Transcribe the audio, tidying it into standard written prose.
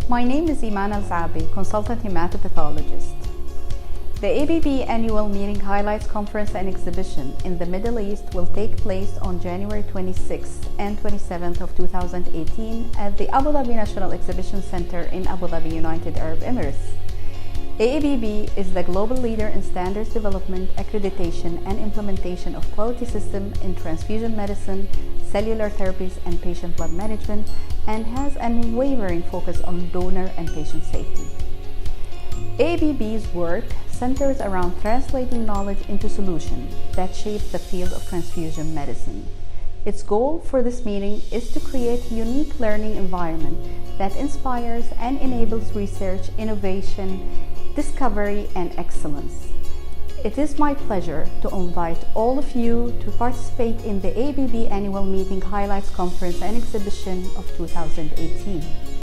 My name is Eiman Al Zaabi, consultant hematopathologist. The AABB Annual Meeting Highlights Conference and Exhibition in the Middle East will take place on January 26th and 27th of 2018 at the Abu Dhabi National Exhibition Center in Abu Dhabi, United Arab Emirates. AABB is the global leader in standards development, accreditation, and implementation of quality system in transfusion medicine, cellular therapies, and patient blood management, and has an unwavering focus on donor and patient safety. AABB's work centers around translating knowledge into solutions that shape the field of transfusion medicine. Its goal for this meeting is to create a unique learning environment that inspires and enables research, innovation, discovery, and excellence. It is my pleasure to invite all of you to participate in the AABB Annual Meeting Highlights Conference and Exhibition of 2018.